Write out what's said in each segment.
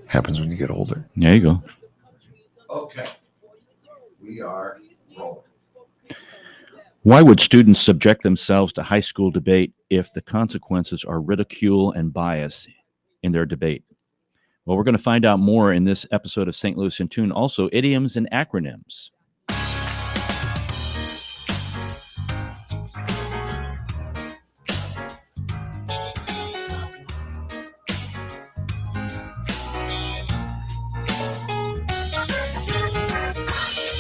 Happens when you get older. There you go. Okay. We are rolling. Why would students subject themselves to high school debate if the consequences are ridicule and bias in their debate? Well, we're going to find out more in this episode of St. Louis in Tune. Also, idioms and acronyms.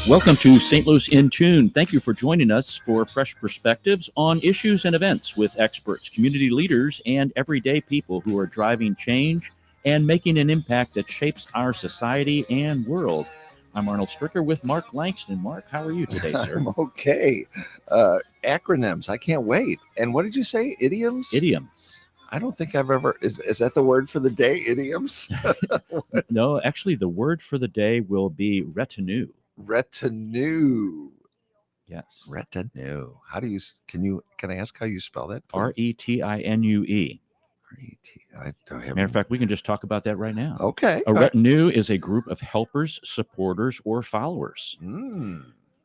Welcome to St. Louis in Tune. Thank you for joining us for fresh perspectives on issues and events with experts, community leaders, and everyday people who are driving change and making an impact that shapes our society and world. I'm Arnold Stricker with Mark Langston. Mark, how are you today, sir? I'm okay. Acronyms. I can't wait. And what did you say? Idioms? Idioms. I don't think I've ever. Is that the word for the day? Idioms? No, actually, the word for the day will be retinue. Retinue. Yes. Retinue. How do you? Can I ask how you spell that? Retinue. I don't have. Matter of fact, we can just talk about that right now. Okay. A retinue is a group of helpers, supporters, or followers.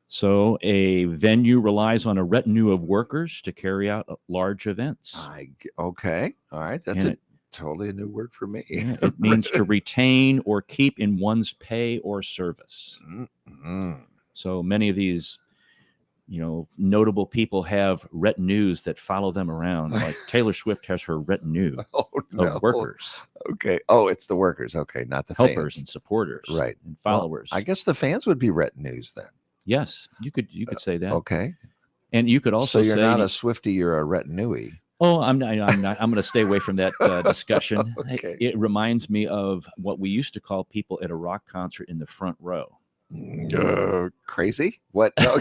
So a venue relies on a retinue of workers to carry out large events. Okay. All right. That's totally a new word for me. Yeah, it means to retain or keep in one's pay or service. So many of these, notable people have retinues that follow them around. Like Taylor Swift has her retinue of workers. Okay. Oh, it's the workers. Okay, not the helpers fans. And supporters, right? And followers. Well, I guess the fans would be retinues then. Yes, you could say that. Okay. And you could also say, so you're not a Swiftie, you're a retinue. Oh, I'm not. I'm going to stay away from that discussion. Okay. It reminds me of what we used to call people at a rock concert in the front row. Crazy? What? No.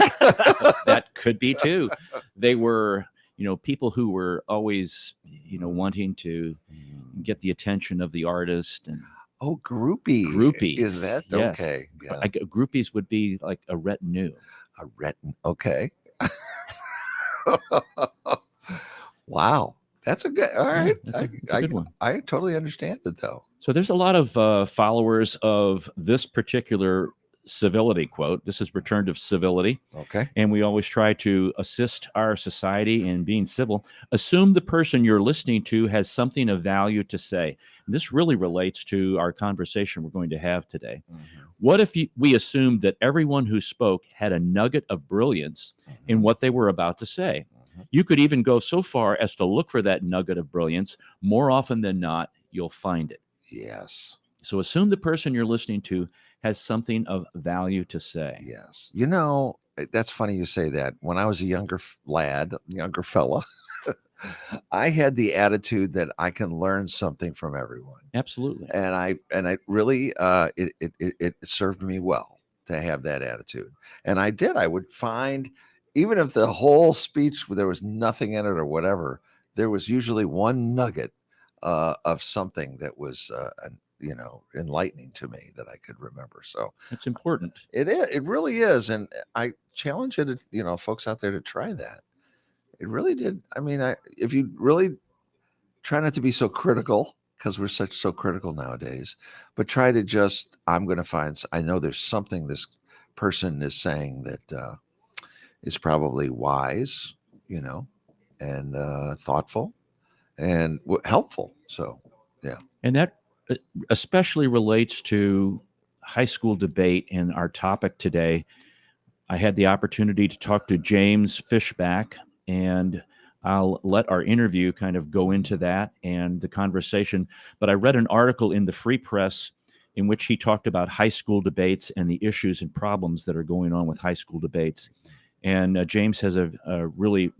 That could be too. They were, people who were always, wanting to get the attention of the artist. And Groupies. Is that yes. Okay? Yeah. Groupies would be like a retinue. A retinue. Okay. Wow. That's a good. All right. That's a good one. I totally understand it though. So there's a lot of followers of this particular civility quote. This is Return to Civility. Okay. And we always try to assist our society in being civil. Assume the person you're listening to has something of value to say. And this really relates to our conversation we're going to have today. What if we assumed that everyone who spoke had a nugget of brilliance in what they were about to say? You could even go so far as to look for that nugget of brilliance. More often than not, you'll find it. Yes. So assume the person you're listening to has something of value to say. Yes. That's funny you say that. When I was a younger fella, I had the attitude that I can learn something from everyone. Absolutely. And I really, it served me well to have that attitude. And I did. I would find, even if the whole speech, there was nothing in it or whatever, there was usually one nugget of something that was, enlightening to me that I could remember. So it's important. It is. It really is. And I challenge you to, folks out there to try that. It really did. I mean, if you really try not to be so critical, because we're so critical nowadays, but try to just, I'm going to find, I know there's something this person is saying that is probably wise, and thoughtful and helpful. So, yeah. And that especially relates to high school debate and our topic today. I had the opportunity to talk to James Fishback, and I'll let our interview kind of go into that and the conversation. But I read an article in the Free Press in which he talked about high school debates and the issues and problems that are going on with high school debates. And James has a really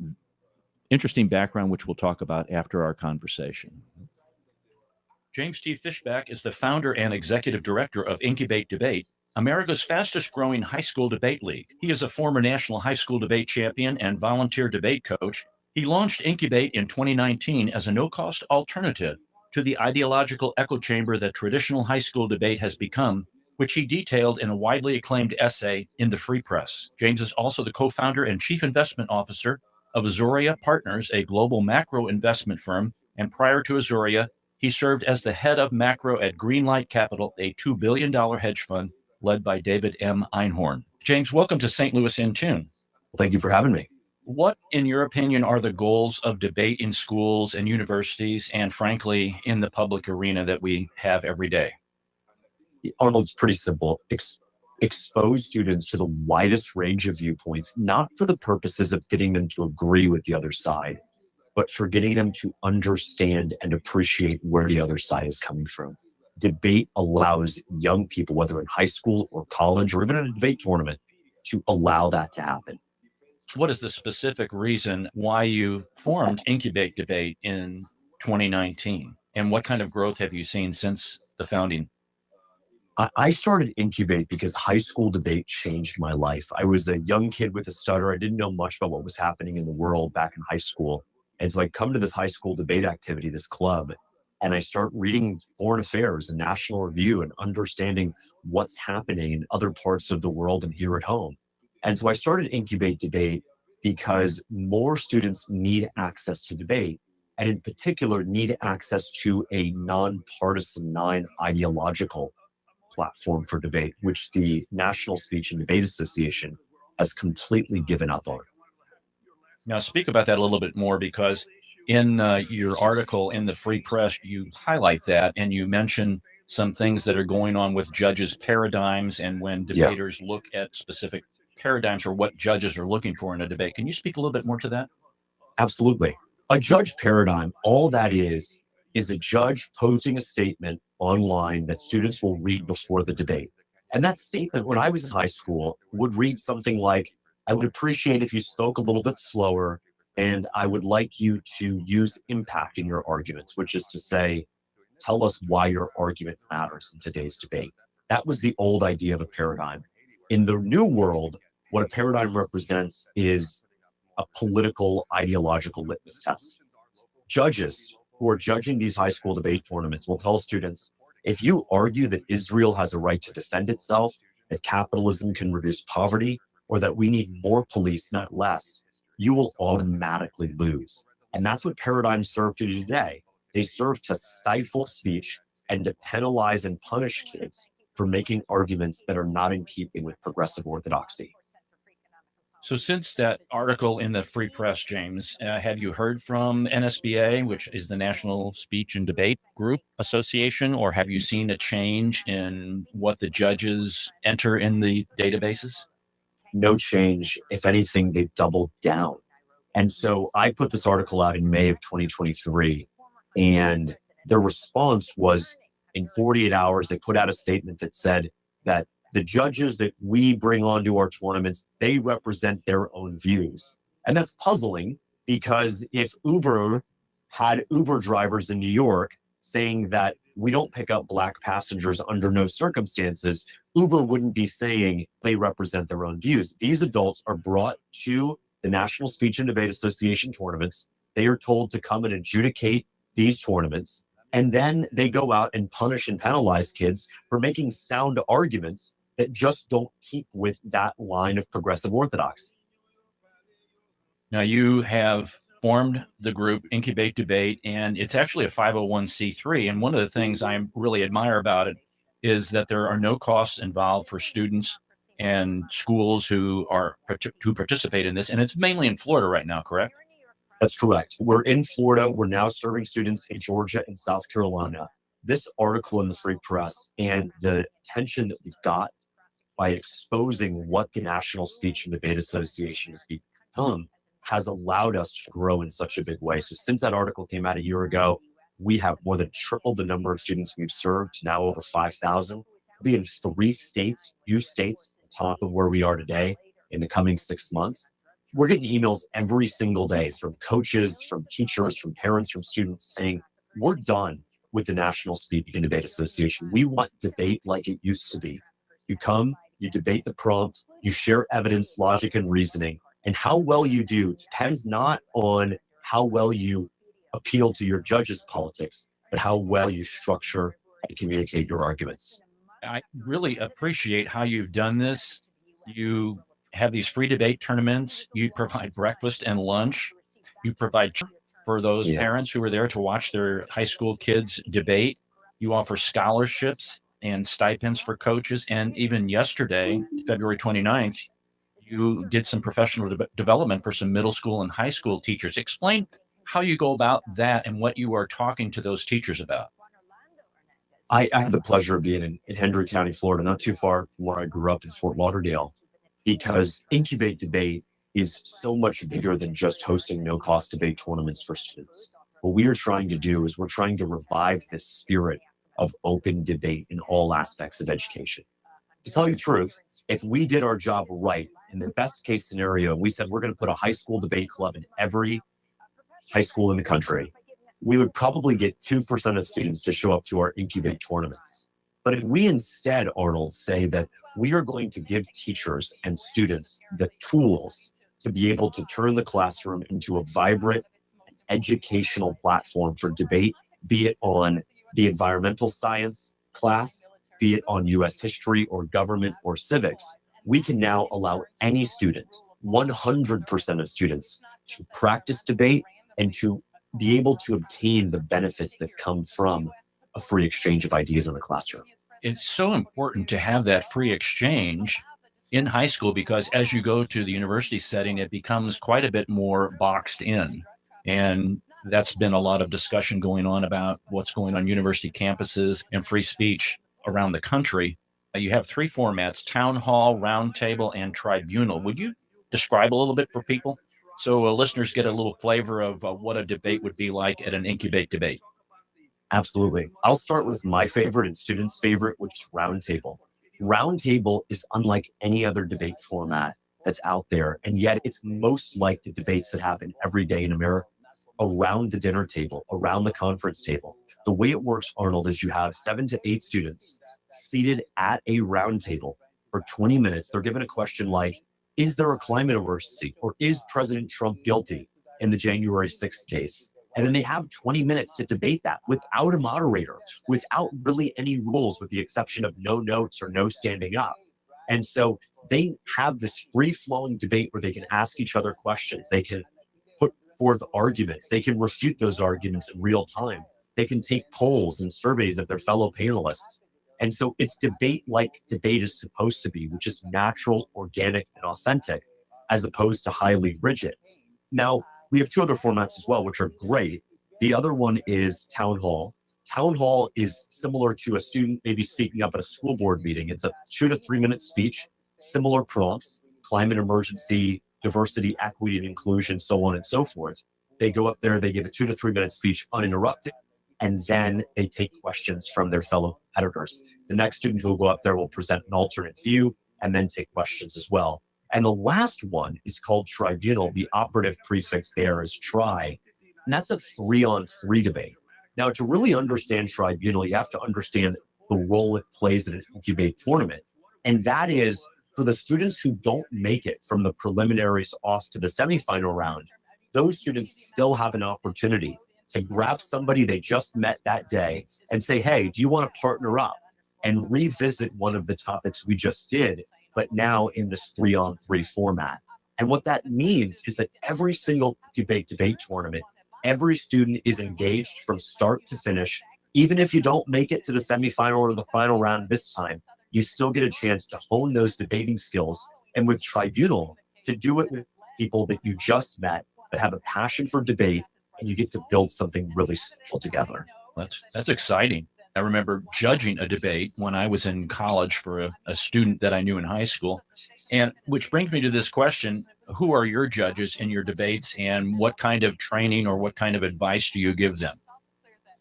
interesting background, which we'll talk about after our conversation. James T. Fishback is the founder and executive director of Incubate Debate, America's fastest growing high school debate league. He is a former national high school debate champion and volunteer debate coach. He launched Incubate in 2019 as a no-cost alternative to the ideological echo chamber that traditional high school debate has become, which he detailed in a widely acclaimed essay in the Free Press. James is also the co-founder and chief investment officer of Azuria Partners, a global macro investment firm, and prior to Azuria, he served as the head of macro at Greenlight Capital, a $2 billion hedge fund led by David M. Einhorn. James, welcome to St. Louis in Tune. Thank you for having me. What, in your opinion, are the goals of debate in schools and universities, and frankly, in the public arena that we have every day? Arnold, it's pretty simple. Expose students to the widest range of viewpoints, not for the purposes of getting them to agree with the other side, but for getting them to understand and appreciate where the other side is coming from. Debate allows young people, whether in high school or college or even in a debate tournament, to allow that to happen. What is the specific reason why you formed Incubate Debate in 2019? And what kind of growth have you seen since the founding? I started Incubate because high school debate changed my life. I was a young kid with a stutter. I didn't know much about what was happening in the world back in high school. And so I come to this high school debate activity, this club, and I start reading Foreign Affairs and National Review and understanding what's happening in other parts of the world and here at home. And so I started Incubate Debate because more students need access to debate, and in particular, need access to a nonpartisan, non-ideological platform for debate, which the National Speech and Debate Association has completely given up on. Now, speak about that a little bit more, because in your article in the Free Press, you highlight that and you mention some things that are going on with judges' paradigms and when debaters look at specific paradigms or what judges are looking for in a debate. Can you speak a little bit more to that? Absolutely. A judge paradigm, all that is a judge posting a statement online that students will read before the debate. And that statement, when I was in high school, would read something like, I would appreciate if you spoke a little bit slower, and I would like you to use impact in your arguments, which is to say, tell us why your argument matters in today's debate. That was the old idea of a paradigm. In the new world, what a paradigm represents is a political, ideological litmus test. Judges who are judging these high school debate tournaments will tell students, if you argue that Israel has a right to defend itself, that capitalism can reduce poverty, or that we need more police, not less, you will automatically lose. And that's what paradigms serve to do today. They serve to stifle speech and to penalize and punish kids for making arguments that are not in keeping with progressive orthodoxy. So since that article in the Free Press, James, have you heard from NSBA, which is the National Speech and Debate Group Association, or have you seen a change in what the judges enter in the databases? No change. If anything, they've doubled down. And so I put this article out in May of 2023, and the response was in 48 hours, they put out a statement that said that the judges that we bring onto our tournaments, they represent their own views. And that's puzzling, because if Uber had Uber drivers in New York saying that we don't pick up Black passengers under no circumstances, Uber wouldn't be saying they represent their own views. These adults are brought to the National Speech and Debate Association tournaments. They are told to come and adjudicate these tournaments. And then they go out and punish and penalize kids for making sound arguments that just don't keep with that line of progressive orthodoxy. Now, you have formed the group Incubate Debate, and it's actually a 501c3. And one of the things I really admire about it is that there are no costs involved for students and schools who participate in this. And it's mainly in Florida right now, correct? That's correct. We're in Florida. We're now serving students in Georgia and South Carolina. This article in the Free Press and the attention that we've got by exposing what the National Speech and Debate Association has become has allowed us to grow in such a big way. So since that article came out a year ago, we have more than tripled the number of students we've served, now over 5,000. We'll be in 3 states, new states, on top of where we are today in the coming 6 months. We're getting emails every single day from coaches, from teachers, from parents, from students saying, we're done with the National Speech and Debate Association. We want debate like it used to be. You come, you debate the prompt, you share evidence, logic, and reasoning. And how well you do depends not on how well you appeal to your judges' politics, but how well you structure and communicate your arguments. I really appreciate how you've done this. You have these free debate tournaments. You provide breakfast and lunch. You provide for those Yeah. parents who are there to watch their high school kids debate. You offer scholarships and stipends for coaches. And even yesterday, February 29th, you did some professional development for some middle school and high school teachers. Explain how you go about that and what you are talking to those teachers about. I had the pleasure of being in Hendry County, Florida, not too far from where I grew up in Fort Lauderdale, because Incubate Debate is so much bigger than just hosting no-cost debate tournaments for students. What we are trying to do is we're trying to revive this spirit of open debate in all aspects of education. To tell you the truth, if we did our job right, in the best case scenario, we said we're going to put a high school debate club in every high school in the country, we would probably get 2% of students to show up to our Incubate tournaments. But if we instead, Arnold, say that we are going to give teachers and students the tools to be able to turn the classroom into a vibrant educational platform for debate, be it on the environmental science class, be it on US history or government or civics, we can now allow any student, 100% of students, to practice debate and to be able to obtain the benefits that come from a free exchange of ideas in the classroom. It's so important to have that free exchange in high school because as you go to the university setting, it becomes quite a bit more boxed in. And that's been a lot of discussion going on about what's going on university campuses and free speech around the country. You have three formats: town hall, roundtable, and tribunal. Would you describe a little bit for people so listeners get a little flavor of what a debate would be like at an Incubate debate? Absolutely. I'll start with my favorite and students' favorite, which is roundtable. Roundtable is unlike any other debate format that's out there, and yet it's most like the debates that happen every day in America around the dinner table, around the conference table. The way it works, Arnold, is you have 7 to 8 students seated at a round table for 20 minutes. They're given a question like, is there a climate emergency, or is President Trump guilty in the January 6th case? And then they have 20 minutes to debate that without a moderator, without really any rules, with the exception of no notes or no standing up. And so they have this free-flowing debate where they can ask each other questions. They can put forth arguments. They can refute those arguments in real time. They can take polls and surveys of their fellow panelists. And so it's debate like debate is supposed to be, which is natural, organic, and authentic, as opposed to highly rigid. Now, we have 2 other formats as well, which are great. The other one is town hall. Town hall is similar to a student maybe speaking up at a school board meeting. It's a 2 to 3 minute speech, similar prompts: climate emergency, diversity, equity, and inclusion, so on and so forth. They go up there, they give a 2 to 3 minute speech uninterrupted, and then they take questions from their fellow competitors. The next student who will go up there will present an alternate view and then take questions as well. And the last one is called tribunal. The operative prefix there is tri, and that's a 3-on-3 debate. Now, to really understand tribunal, you have to understand the role it plays in an Incubate tournament. And that is, for the students who don't make it from the preliminaries off to the semifinal round, those students still have an opportunity to grab somebody they just met that day and say, hey, do you want to partner up and revisit one of the topics we just did, but now in this 3-on-3 format? And what that means is that every single debate tournament, every student is engaged from start to finish. Even if you don't make it to the semifinal or the final round this time, you still get a chance to hone those debating skills. And with Tribunal, to do it with people that you just met that have a passion for debate, and you get to build something really special together. That's exciting. I remember judging a debate when I was in college for a student that I knew in high school. And which brings me to this question: who are your judges in your debates, and what kind of training or what kind of advice do you give them?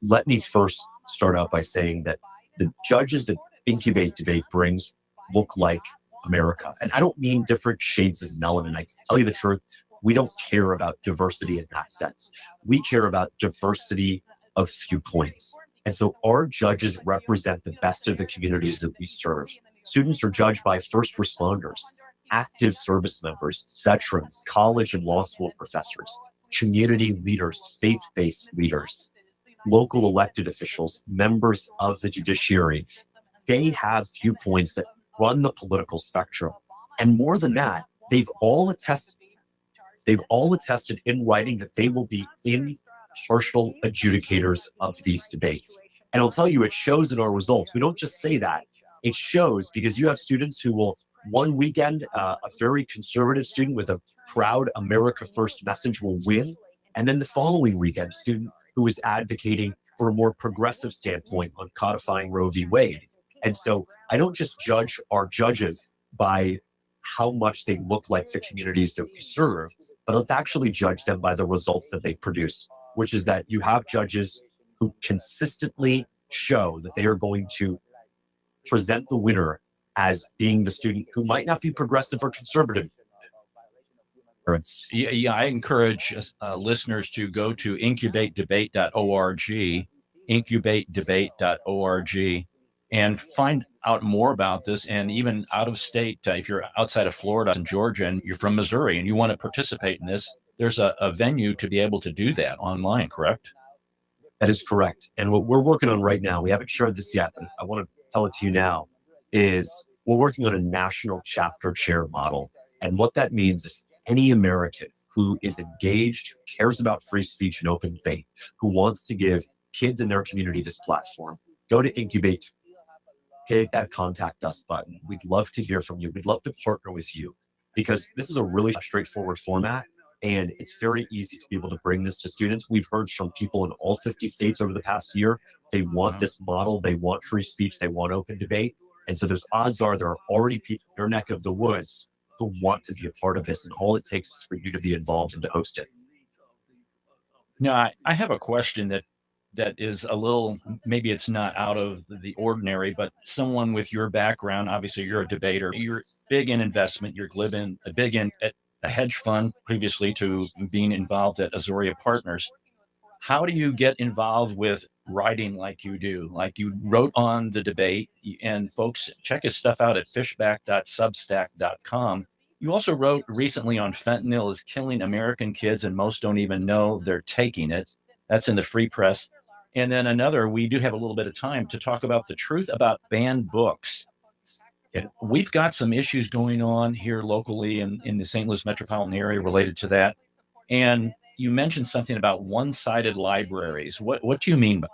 Let me first start out by saying that the judges that Incubate Debate brings look like America. And I don't mean different shades of melanin. I tell you the truth, we don't care about diversity in that sense. We care about diversity of viewpoints. And so our judges represent the best of the communities that we serve. Students are judged by first responders, active service members, veterans, college and law school professors. community leaders, faith-based leaders, local elected officials, members of the judiciary. They have viewpoints that run the political spectrum. And more than that, they've all attested in writing that they will be impartial adjudicators of these debates. And I'll tell you, it shows in our results. We don't just say that. It shows because you have students who will, one weekend, a very conservative student with a proud America First message will win. And then the following weekend, a student who is advocating for a more progressive standpoint on codifying Roe v. Wade. And so I don't just judge our judges by how much they look like the communities that we serve, but let's actually judge them by the results that they produce, which is that you have judges who consistently show that they are going to present the winner as being the student who might not be progressive or conservative. Yeah, I encourage listeners to go to incubatedebate.org, incubatedebate.org, and find out more about this. And even out of state, if you're outside of Florida and Georgia and you're from Missouri and you want to participate in this, there's a venue to be able to do that online, correct? That is correct. And what we're working on right now, we haven't shared this yet, but I want to tell it to you now, is we're working on a national chapter chair model. And what that means is any American who is engaged, who cares about free speech and open debate, who wants to give kids in their community this platform, go to Incubate, hit that contact us button. We'd love to hear from you. We'd love to partner with you because this is a really straightforward format and it's very easy to be able to bring this to students. We've heard from people in all 50 states over the past year. They want this model. They want free speech. They want open debate. And so there's odds are there are already people in their neck of the woods who want to be a part of this. And all it takes is for you to be involved and to host it. Now, I have a question that is a little, maybe it's not out of the ordinary, but someone with your background, obviously you're a debater, you're big in investment, you're big in at a hedge fund previously to being involved at Azoria Partners. How do you get involved with writing like you do? Like you wrote on the debate, and folks, check his stuff out at fishback.substack.com. You also wrote recently on fentanyl is killing American kids and most don't even know they're taking it. That's in the Free Press. And then another, we do have a little bit of time to talk about the truth about banned books. And we've got some issues going on here locally in the St. Louis metropolitan area related to that. And you mentioned something about one-sided libraries. What do you mean by that?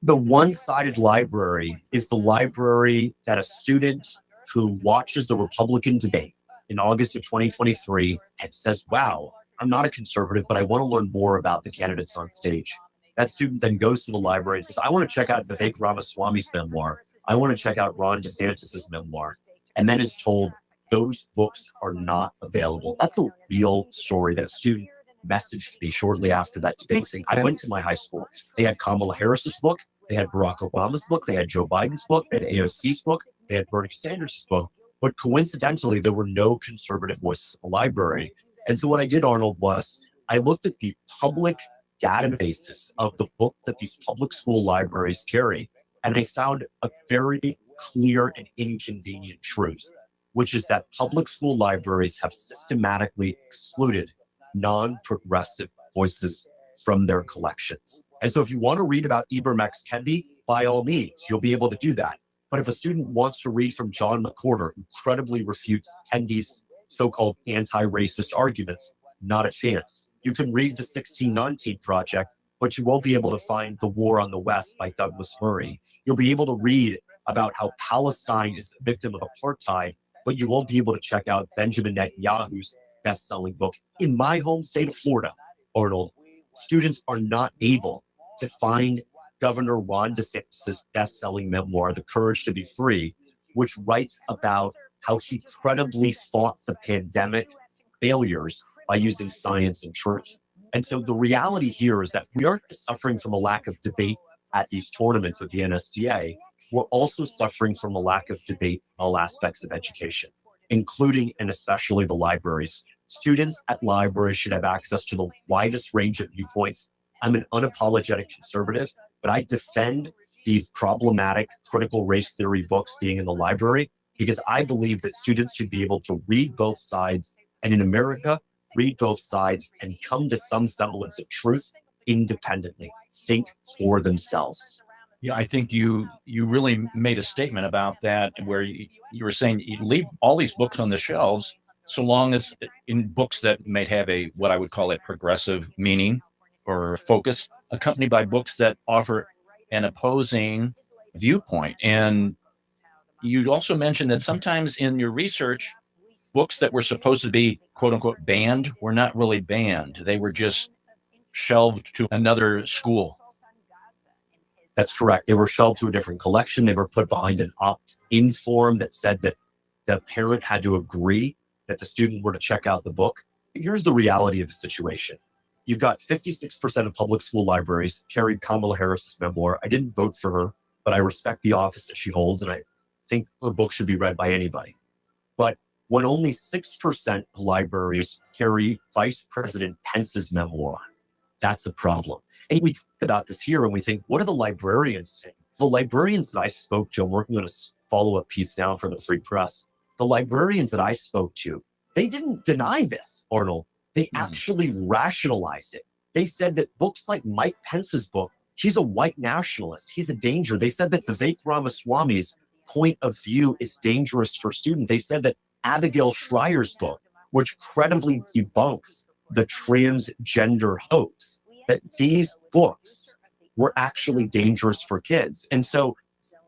The one-sided library is the library that a student who watches the Republican debate in August of 2023 and says, wow, I'm not a conservative, but I want to learn more about the candidates on stage. That student then goes to the library and says, I want to check out Vivek Ramaswamy's memoir. I want to check out Ron DeSantis's memoir. And then is told those books are not available. That's the real story that a student messaged me shortly after that debate saying, I went to my high school. They had Kamala Harris's book. They had Barack Obama's book. They had Joe Biden's book. They had AOC's book. They had Bernie Sanders' book. But coincidentally, there were no conservative voices in the library. And so what I did, Arnold, was I looked at the public databases of the books that these public school libraries carry, and I found a very clear and inconvenient truth, which is that public school libraries have systematically excluded non-progressive voices from their collections. And so if you want to read about Ibram X. Kendi, by all means, you'll be able to do that. But if a student wants to read from John McWhorter, who credibly refutes Kendi's so-called anti-racist arguments, not a chance. You can read the 1619 Project, but you won't be able to find The War on the West by Douglas Murray. You'll be able to read about how Palestine is the victim of apartheid, but you won't be able to check out Benjamin Netanyahu's best-selling book. In my home state of Florida, Arnold, students are not able to find Governor Ron DeSantis' best-selling memoir, The Courage to Be Free, which writes about how he credibly fought the pandemic failures by using science and truth. And so the reality here is that we aren't suffering from a lack of debate at these tournaments with the NSCA. We're also suffering from a lack of debate in all aspects of education, including and especially the libraries. Students at libraries should have access to the widest range of viewpoints. I'm an unapologetic conservative, but I defend these problematic critical race theory books being in the library because I believe that students should be able to read both sides. And in America, read both sides, and come to some semblance of truth independently. Think for themselves. Yeah, I think you really made a statement about that where you were saying you leave all these books on the shelves so long as in books that may have a what I would call a progressive meaning or focus, accompanied by books that offer an opposing viewpoint. And you also mentioned that sometimes in your research, books that were supposed to be quote unquote banned were not really banned. They were just shelved to another school. That's correct. They were shelved to a different collection. They were put behind an opt-in form that said that the parent had to agree that the student were to check out the book. Here's the reality of the situation. You've got 56% of public school libraries carried Kamala Harris's memoir. I didn't vote for her, but I respect the office that she holds, and I think her book should be read by anybody. But when only 6% of libraries carry Vice President Pence's memoir, that's a problem. And we talk about this here and we think, what are the librarians saying? The librarians that I spoke to, I'm working on a follow-up piece now for the Free Press. The librarians that I spoke to, they didn't deny this, Arnold. They actually rationalized it. They said that books like Mike Pence's book, he's a white nationalist. He's a danger. They said that Vivek Ramaswamy's point of view is dangerous for students. They said that Abigail Schreier's book, which credibly debunks the transgender hoax, that these books were actually dangerous for kids. And so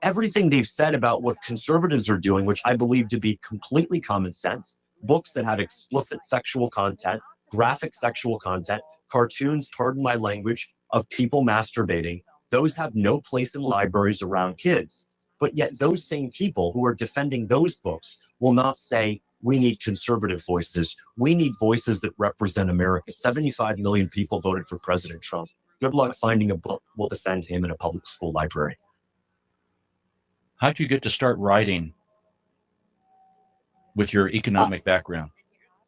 everything they've said about what conservatives are doing, which I believe to be completely common sense, books that have explicit sexual content, graphic sexual content, cartoons, pardon my language, of people masturbating, those have no place in libraries around kids. But yet those same people who are defending those books will not say, we need conservative voices. We need voices that represent America. 75 million people voted for President Trump. Good luck finding a book will defend him in a public school library. How'd you get to start writing with your economic background?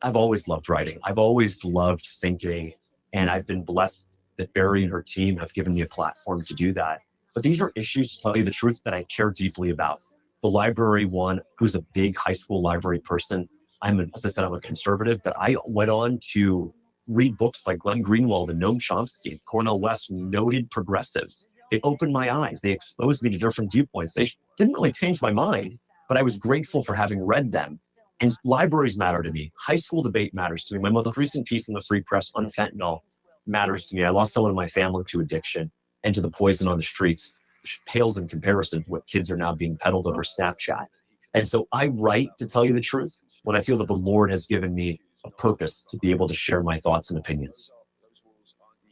I've always loved writing. I've always loved thinking, and I've been blessed that Barry and her team have given me a platform to do that. But these are issues, to tell you the truth, that I care deeply about. The library one, who's a big high school library person, as I said, I'm a conservative, but I went on to read books by Glenn Greenwald and Noam Chomsky, Cornel West, noted progressives. They opened my eyes. They exposed me to different viewpoints. They didn't really change my mind, but I was grateful for having read them. And libraries matter to me. High school debate matters to me. My most recent piece in the Free Press on fentanyl matters to me. I lost someone in my family to addiction and to the poison on the streets, which pales in comparison to what kids are now being peddled over Snapchat. And so I write, to tell you the truth, when I feel that the Lord has given me a purpose to be able to share my thoughts and opinions.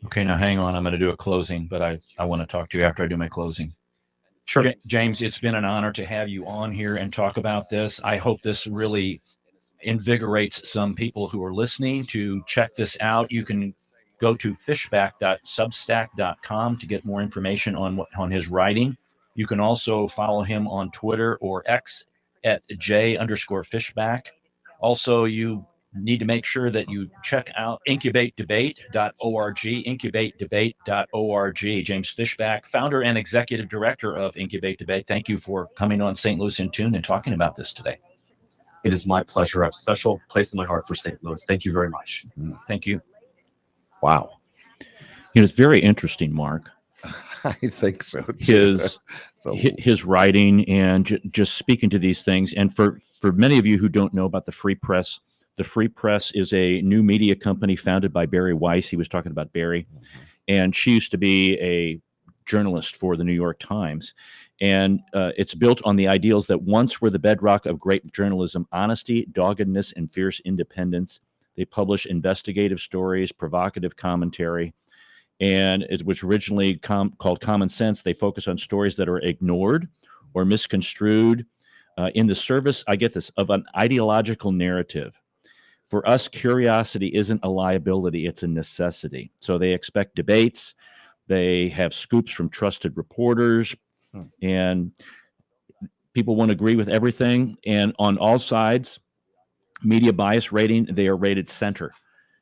Okay, now hang on. I'm going to do a closing, but I want to talk to you after I do my closing. Sure. James, it's been an honor to have you on here and talk about this. I hope this really invigorates some people who are listening to check this out. You can go to fishback.substack.com to get more information on his writing. You can also follow him on Twitter or X at @J_Fishback. Also, you need to make sure that you check out incubatedebate.org, incubatedebate.org. James Fishback, founder and executive director of Incubate Debate. Thank you for coming on St. Louis in Tune and talking about this today. It is my pleasure. I have a special place in my heart for St. Louis. Thank you very much. Thank you. Wow. It's very interesting, Mark. I think so too. His writing and just speaking to these things. And for many of you who don't know about the Free Press is a new media company founded by Barry Weiss. He was talking about Barry. And she used to be a journalist for the New York Times. And it's built on the ideals that once were the bedrock of great journalism: honesty, doggedness, and fierce independence. They publish investigative stories, provocative commentary, and it was originally called Common Sense. They focus on stories that are ignored or misconstrued in the service, I get this, of an ideological narrative. For us, curiosity isn't a liability, it's a necessity. So they expect debates. They have scoops from trusted reporters, and people won't agree with everything. And on all sides, media bias rating, they are rated center.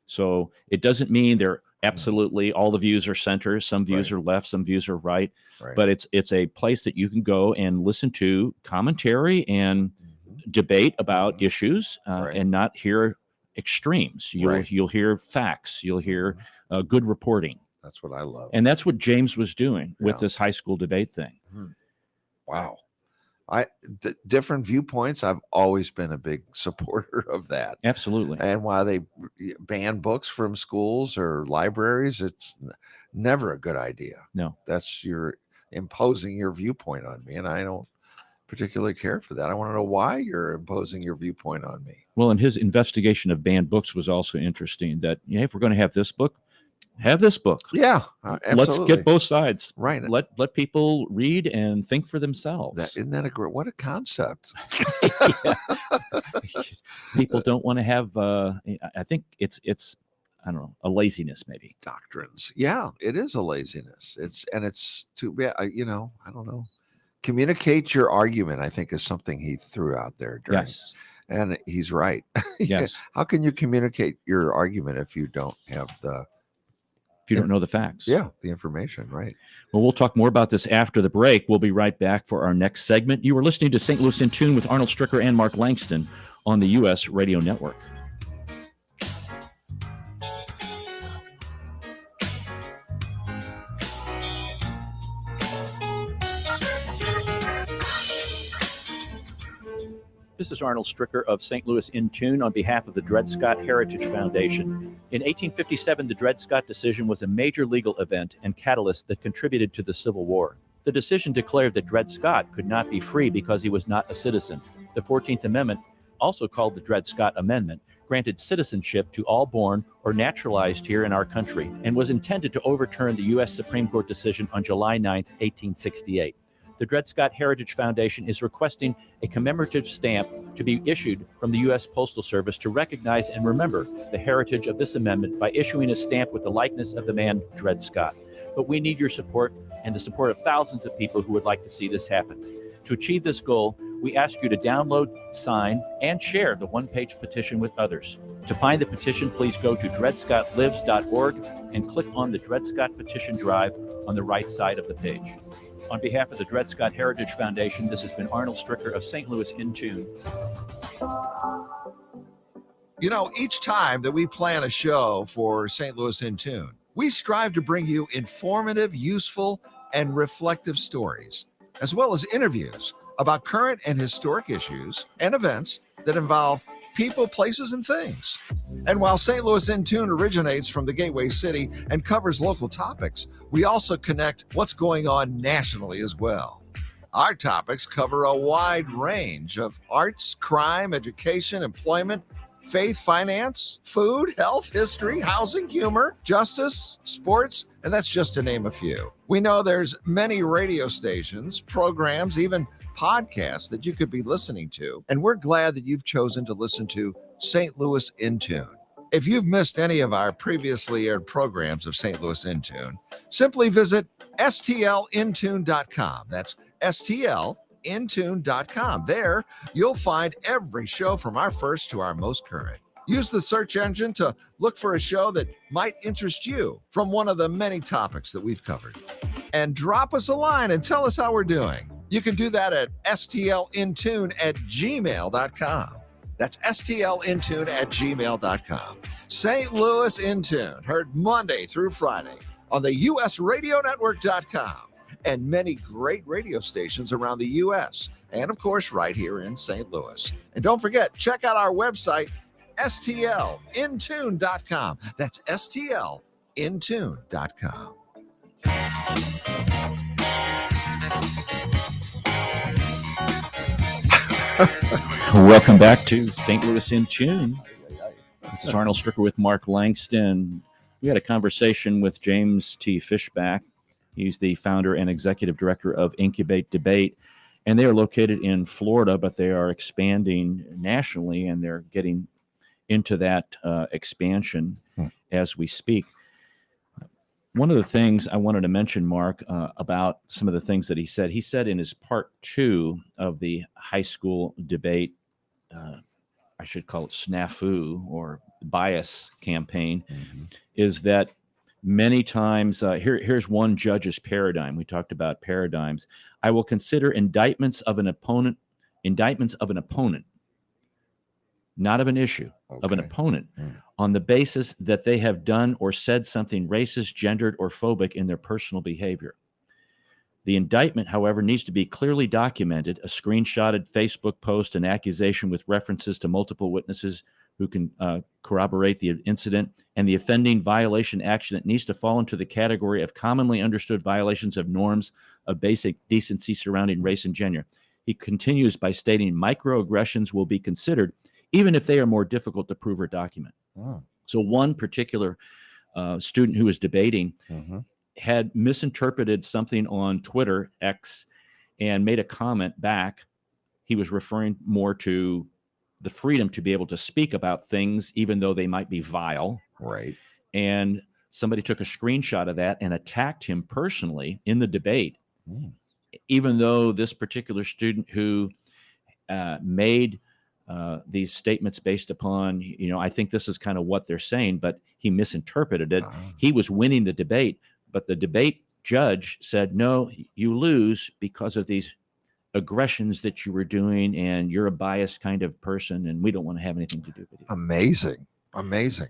So it doesn't mean they're absolutely all the views are center. Some views are left, some views are right. But it's a place that you can go and listen to commentary and debate about issues and not hear extremes. Right. You'll hear facts. You'll hear good reporting. That's what I love. And that's what James was doing with Yeah. this high school debate thing. Wow. Different viewpoints. I've always been a big supporter of that. Absolutely. And while they ban books from schools or libraries, it's never a good idea. No. That's you're imposing your viewpoint on me, and I don't particularly care for that. I want to know why you're imposing your viewpoint on me. Well, and his investigation of banned books was also interesting. That if we're going to have this book, have this book. Yeah, absolutely. Let's get both sides. Right. Let people read and think for themselves. Isn't that a great? What a concept. People don't want to have. I think it's I don't know, a laziness maybe. Doctrines. Yeah, it is a laziness. It's too bad. I don't know. Communicate your argument, I think, is something he threw out there. Yes. And he's right. Yes. How can you communicate your argument if you don't have if you don't know the facts? the information, right? Well, we'll talk more about this after the break. We'll be right back for our next segment. You are listening to St. Louis in Tune with Arnold Stricker and Mark Langston on the U.S. Radio Network. This is Arnold Stricker of St. Louis in Tune on behalf of the Dred Scott Heritage Foundation. In 1857, the Dred Scott decision was a major legal event and catalyst that contributed to the Civil War. The decision declared that Dred Scott could not be free because he was not a citizen. The 14th Amendment, also called the Dred Scott Amendment, granted citizenship to all born or naturalized here in our country and was intended to overturn the U.S. Supreme Court decision on July 9, 1868. The Dred Scott Heritage Foundation is requesting a commemorative stamp to be issued from the U.S. Postal Service to recognize and remember the heritage of this amendment by issuing a stamp with the likeness of the man Dred Scott. But we need your support and the support of thousands of people who would like to see this happen. To achieve this goal, we ask you to download, sign, and share the one-page petition with others. To find the petition, please go to dredscottlives.org and click on the Dred Scott Petition Drive on the right side of the page. On behalf of the Dred Scott Heritage Foundation, this has been Arnold Stricker of St. Louis in Tune. Each time that we plan a show for St. Louis in Tune, we strive to bring you informative, useful, and reflective stories, as well as interviews about current and historic issues and events that involve people, places, and things. And while St. Louis in Tune originates from the Gateway City and covers local topics, we also connect what's going on nationally as well. Our topics cover a wide range of arts, crime, education, employment, faith, finance, food, health, history, housing, humor, justice, sports, and that's just to name a few. We know there's many radio stations, programs, even podcasts that you could be listening to, and we're glad that you've chosen to listen to St. Louis in Tune. If you've missed any of our previously aired programs of St. Louis in Tune, simply visit stlintune.com. That's stlintune.com. There, you'll find every show from our first to our most current. Use the search engine to look for a show that might interest you from one of the many topics that we've covered. And drop us a line and tell us how we're doing. You can do that at stlintune@gmail.com. That's stlintune@gmail.com. St. Louis in Tune, heard Monday through Friday on the usradionetwork.com and many great radio stations around the U.S. and, of course, right here in St. Louis. And don't forget, check out our website, stlintune.com. That's stlintune.com. Welcome back to St. Louis in Tune. This is Arnold Stricker with Mark Langston. We had a conversation with James T. Fishback. He's the founder and executive director of Incubate Debate, and they are located in Florida, but they are expanding nationally, and they're getting into that expansion as we speak. One of the things I wanted to mention, Mark, about some of the things that he said in his part 2 of the high school debate, I should call it snafu or bias campaign, is that many times, here's one judge's paradigm. We talked about paradigms. I will consider indictments of an opponent, not of an issue, of an Okay. opponent, Mm. on the basis that they have done or said something racist, gendered, or phobic in their personal behavior. The indictment, however, needs to be clearly documented, a screenshotted Facebook post, an accusation with references to multiple witnesses who can corroborate the incident, and the offending violation action that needs to fall into the category of commonly understood violations of norms of basic decency surrounding race and gender. He continues by stating microaggressions will be considered even if they are more difficult to prove or document. Mm. So one particular student who was debating Mhm. had misinterpreted something on Twitter, X, and made a comment back. He was referring more to the freedom to be able to speak about things, even though they might be vile. Right. And somebody took a screenshot of that and attacked him personally in the debate, Mm. even though this particular student who made these statements based upon, I think this is kind of what they're saying, but he misinterpreted it. Ah. He was winning the debate, but the debate judge said, no, you lose because of these aggressions that you were doing, and you're a biased kind of person, and we don't want to have anything to do with you. Amazing. Amazing.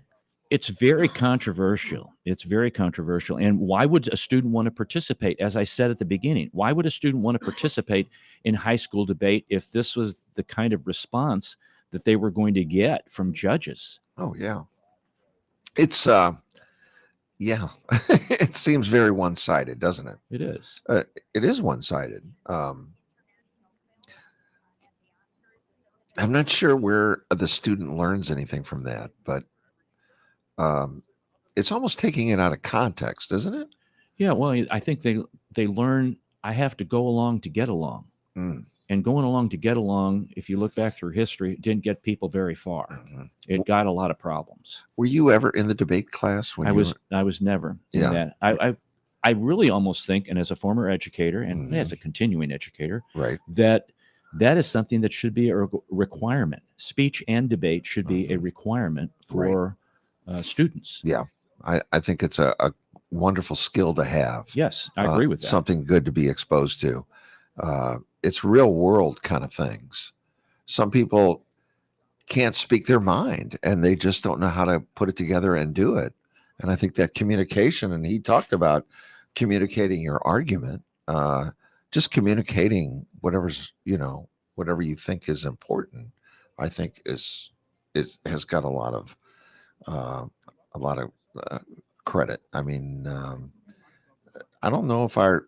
It's very controversial. It's very controversial. And why would a student want to participate? As I said at the beginning, why would a student want to participate in high school debate if this was the kind of response that they were going to get from judges? Oh yeah. It's yeah. It seems very one-sided, doesn't it? It is. It is one-sided. I'm not sure where the student learns anything from that, but it's almost taking it out of context, isn't it? Yeah, well, I think they learn I have to go along to get along. Mm. And going along to get along, if you look back through history, it didn't get people very far. Mhm. It got a lot of problems. Were you ever in the debate class when I you was never in Yeah. that. I really almost think, and as a former educator and Mhm. as a continuing educator, right? that is something that should be a requirement. Speech and debate should be a Mhm. requirement Right. for students. Yeah. I think it's a wonderful skill to have. Yes, I agree with that. Something good to be exposed to. It's real world kind of things. Some people can't speak their mind and they just don't know how to put it together and do it. And I think that communication, and he talked about communicating your argument, just communicating whatever's, whatever you think is important, I think has got a lot of credit. I mean, I don't know if our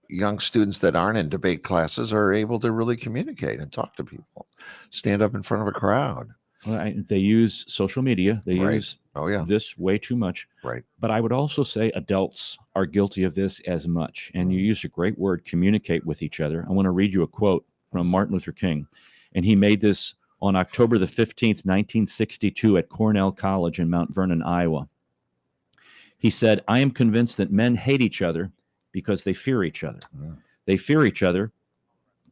young students that aren't in debate classes are able to really communicate and talk to people, stand up in front of a crowd. Well, they use social media. They Right. use Oh yeah, this way too much. right. But I would also say adults are guilty of this as much. And you used a great word, communicate with each other. I want to read you a quote from Martin Luther King. And he made this on October the 15th, 1962 at Cornell College in Mount Vernon, Iowa. He said, I am convinced that men hate each other because they fear each other. Mm. They fear each other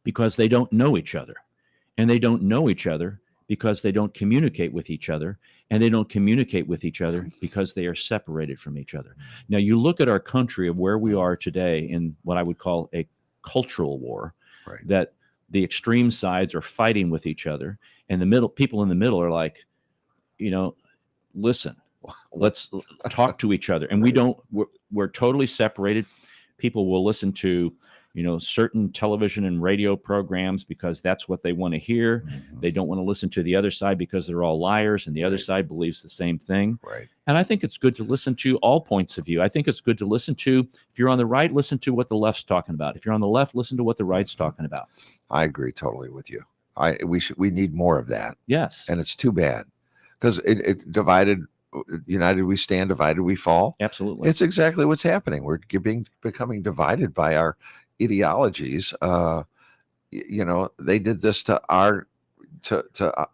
because they don't know each other. And they don't know each other because they don't communicate with each other. And they don't communicate with each other because they are separated from each other. Now, you look at our country of where we are today in what I would call a cultural war, Right. that the extreme sides are fighting with each other. And the middle people in the middle are like, listen, let's talk to each other. And we're totally separated. People will listen to, certain television and radio programs because that's what they want to hear. Mhm. They don't want to listen to the other side because they're all liars and the other Right. side believes the same thing. Right. And I think it's good to listen to all points of view. I think it's good to listen to, if you're on the right, listen to what the left's talking about. If you're on the left, listen to what the right's talking about. I agree totally with you. We need more of that, Yes, and it's too bad because it divided. United we stand, divided we fall. absolutely. It's exactly what's happening. We're becoming divided by our ideologies. They did this to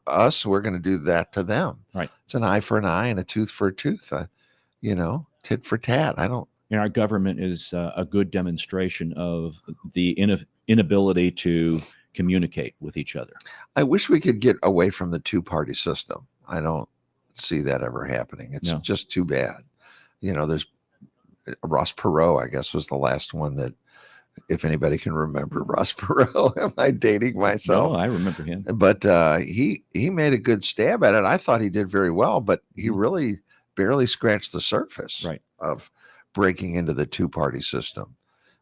us. We're going to do that to them. Right. It's an eye for an eye and a tooth for a tooth. Tit for tat. I don't. And our government is a good demonstration of the inability to communicate with each other. I wish we could get away from the two-party system. I don't see that ever happening. It's No. just too bad. There's Ross Perot, I guess, was the last one that if anybody can remember Ross Perot. Am I dating myself? No, I remember him. But he made a good stab at it. I thought he did very well, but he really barely scratched the surface Right. of breaking into the two-party system.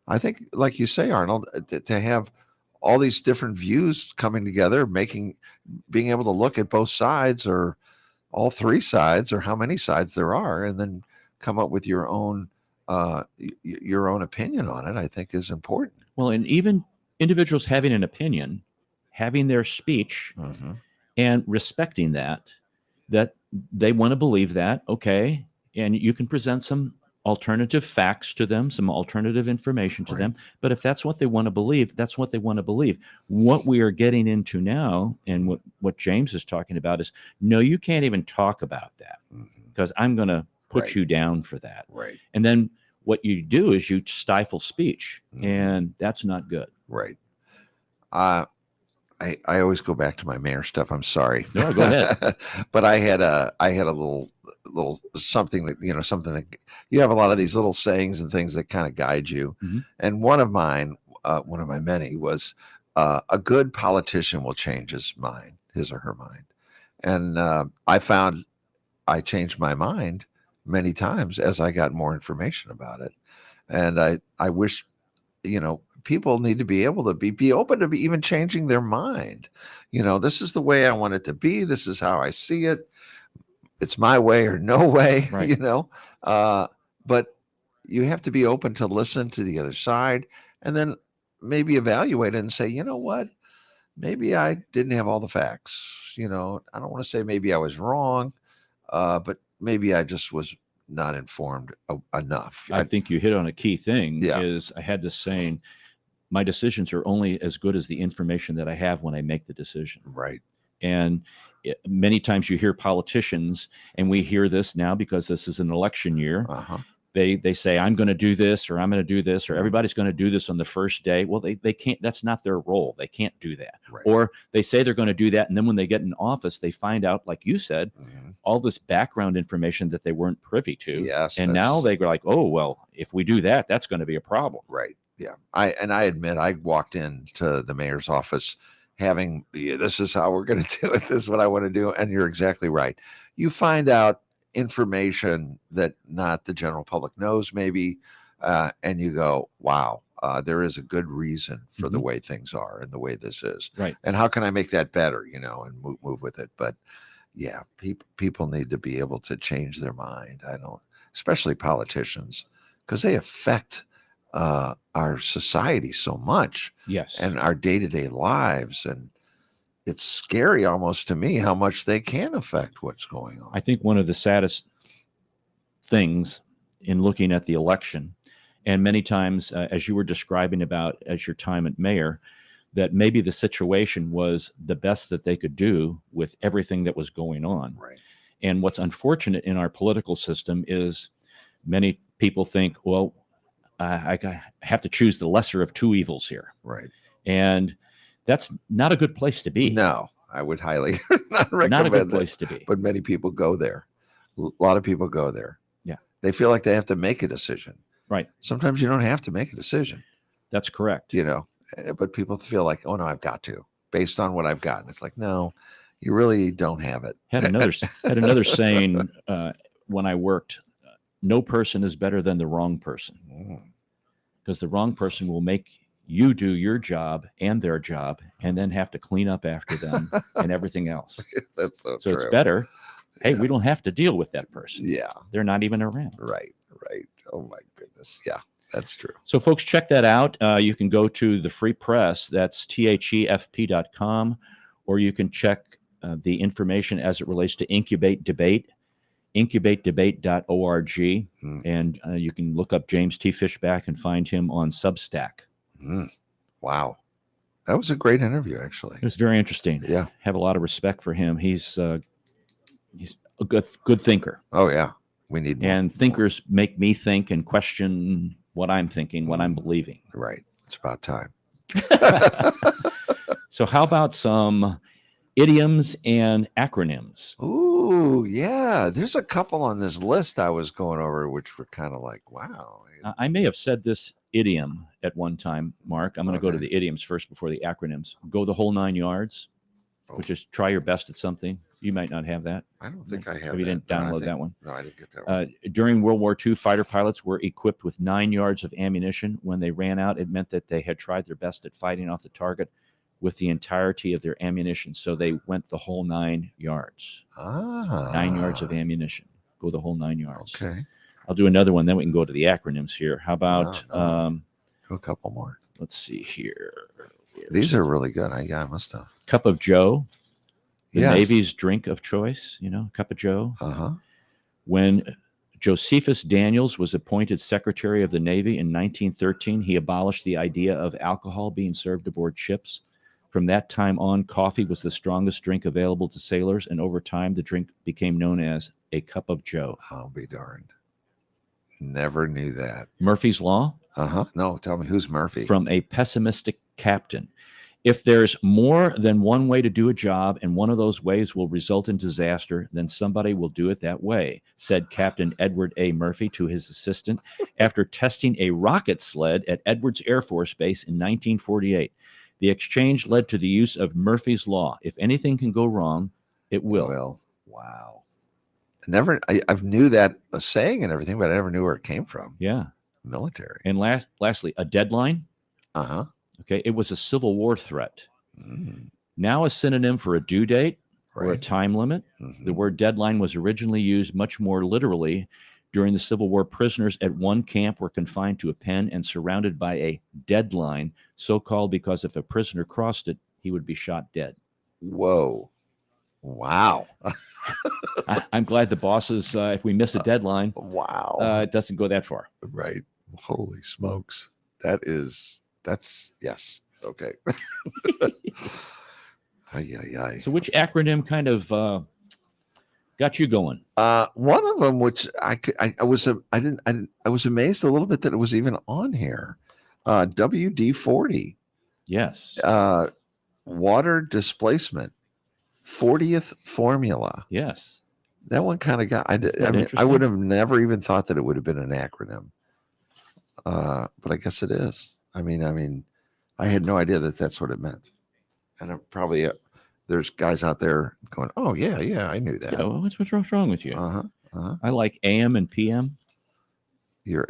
I think, like you say, Arnold, to have all these different views coming together, being able to look at both sides or all three sides or how many sides there are, and then come up with your own opinion on it, I think is important. Well, and even individuals having an opinion, having their speech, Mm-hmm. and respecting that they want to believe that, okay, and you can present some alternative facts to them, some alternative information to Right. them. But if that's what they want to believe, that's what they want to believe. What we are getting into now, and what James is talking about, is no, you can't even talk about that Mm-hmm. because I'm going to put Right. you down for that. Right. And then what you do is you stifle speech, Mhm. and that's not good. Right. I always go back to my mayor stuff. I'm sorry. No, go ahead. But I had a little something that, something that you have a lot of these little sayings and things that kind of guide you. Mhm. And one of my many was a good politician will change his or her mind. And I found I changed my mind many times as I got more information about it. And I wish, people need to be able to be open to even changing their mind. This is the way I want it to be. This is how I see it. It's my way or no way, Right. but you have to be open to listen to the other side and then maybe evaluate it and say, you know what, maybe I didn't have all the facts. I don't want to say maybe I was wrong, but maybe I just was not informed enough. I think you hit on a key thing. Yeah. Is I had this saying, my decisions are only as good as the information that I have when I make the decision. Right. And many times you hear politicians, and we hear this now because this is an election year. Uh-huh. They say, I'm going to do this, or I'm going to do this, or Mhm. everybody's going to do this on the first day. Well, they can't. That's not their role. They can't do that. Right. Or they say they're going to do that, and then when they get in office, they find out, like you said, Mhm. all this background information that they weren't privy to. Yes. And now that's- they're like, oh, well, if we do that, that's going to be a problem. Right. Yeah. I admit I walked into the mayor's office having, this is how we're going to do it. This is what I want to do. And you're exactly right. You find out information that not the general public knows maybe. And you go, wow, there is a good reason for the Mhm. way things are and the way this is. Right. And how can I make that better, and move with it. But yeah, people need to be able to change their mind. Especially politicians, because they affect our society so much Yes. and our day-to-day lives. And it's scary almost to me how much they can affect what's going on. I think one of the saddest things in looking at the election, and many times, as you were describing about as your time at mayor, that maybe the situation was the best that they could do with everything that was going on. Right. And what's unfortunate in our political system is many people think, well, I have to choose the lesser of two evils here. Right. And that's not a good place to be. No, I would highly not recommend Not a good that. place to be. But many people go there. A lot of people go there. Yeah. They feel like they have to make a decision. Right. Sometimes you don't have to make a decision, That's correct. but people feel like, oh no, I've got to, based on what I've gotten. It's like, no, you really don't have it. Had another saying when I worked, no person is better than the wrong person, Mm. because the wrong person will make you do your job and their job and then have to clean up after them and everything else. That's so So true. it's better. Hey, Yeah. we don't have to deal with that person. Yeah. They're not even around. Right. Oh my goodness. Yeah, that's true. So folks, check that out. You can go to the Free Press, that's thefp.com, or you can check the information as it relates to Incubate Debate, incubatedebate.org, Hmm. and you can look up James T. Fishback and find him on Substack. Mm. Wow. That was a great interview, actually. It was very interesting. Yeah. Have a lot of respect for him. He's a good thinker, Oh yeah. We need more. and thinkers make me think and question what I'm thinking, what I'm believing. Right. It's about time. So how about some idioms and acronyms? Ooh. Ooh, yeah. There's a couple on this list I was going over, which were kind of like, wow. I may have said this idiom at one time, Mark. I'm going to go to Okay. the idioms first before the acronyms. Go the whole 9 yards, which is try your best at something. You might not have that. I don't think I have. Maybe you didn't No, I download think- that one. No, I didn't get that one. During World War II, fighter pilots were equipped with 9 yards of ammunition. When they ran out, it meant that they had tried their best at fighting off the target with the entirety of their ammunition. So they went the whole 9 yards. 9 yards of ammunition. Go the whole 9 yards. Okay. I'll do another one. Then we can go to the acronyms here. How about, Wow, a couple more. let's see here. These are really good. I must have. Cup of Joe, the Yes. Navy's drink of choice, Cup of Joe. Uh-huh. When Josephus Daniels was appointed Secretary of the Navy in 1913, he abolished the idea of alcohol being served aboard ships. From that time on, coffee was the strongest drink available to sailors, and over time, the drink became known as a cup of Joe. I'll be darned. Never knew that. Murphy's Law, Uh-huh. No, tell me, who's Murphy? from a pessimistic captain. If there's more than one way to do a job and one of those ways will result in disaster, then somebody will do it that way, said Captain Edward A. Murphy to his assistant after testing a rocket sled at Edwards Air Force Base in 1948. The exchange led to the use of Murphy's Law. If anything can go wrong, it will. Well, wow. I've knew that a saying and everything, but I never knew where it came from. Yeah. Military. And lastly, a deadline. Uh-huh. Okay. It was a Civil War threat. Mm, Now a synonym for a due date or a right. time limit. Mhm. The word deadline was originally used much more literally. During the Civil War, prisoners at one camp were confined to a pen and surrounded by a deadline, so called because if a prisoner crossed it, he would be shot dead. Whoa. Wow. I'm glad the bosses, if we miss a deadline, Wow. it doesn't go that far. Right. Holy smokes. That's yes. Okay. Ay, ay, ay. So, which acronym kind of got you going? One of them, which I was amazed a little bit that it was even on here. WD-40, Yes. water displacement, 40th formula. Yes. That one kind of got. I that mean, I interesting? would have never even thought that it would have been an acronym. But I guess it is. I mean, I had no idea that that's what it meant. And probably there's guys out there going, "Oh yeah, I knew that." Yeah, well, what's wrong with you? Uh-huh. I like AM and PM, Your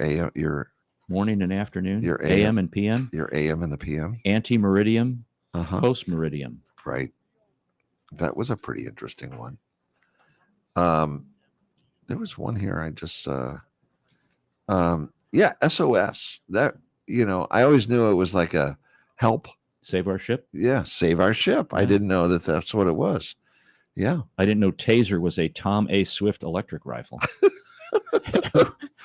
morning and afternoon. Your AM and PM, your AM and the PM. ante-meridium, Uh-huh. post-meridium. Right. That was a pretty interesting one. There was one here I just SOS. That I always knew it was like a help. Save our ship. Yeah, save our ship. I Yeah. didn't know that that's what it was. Yeah. I didn't know Taser was a Tom A. Swift electric rifle.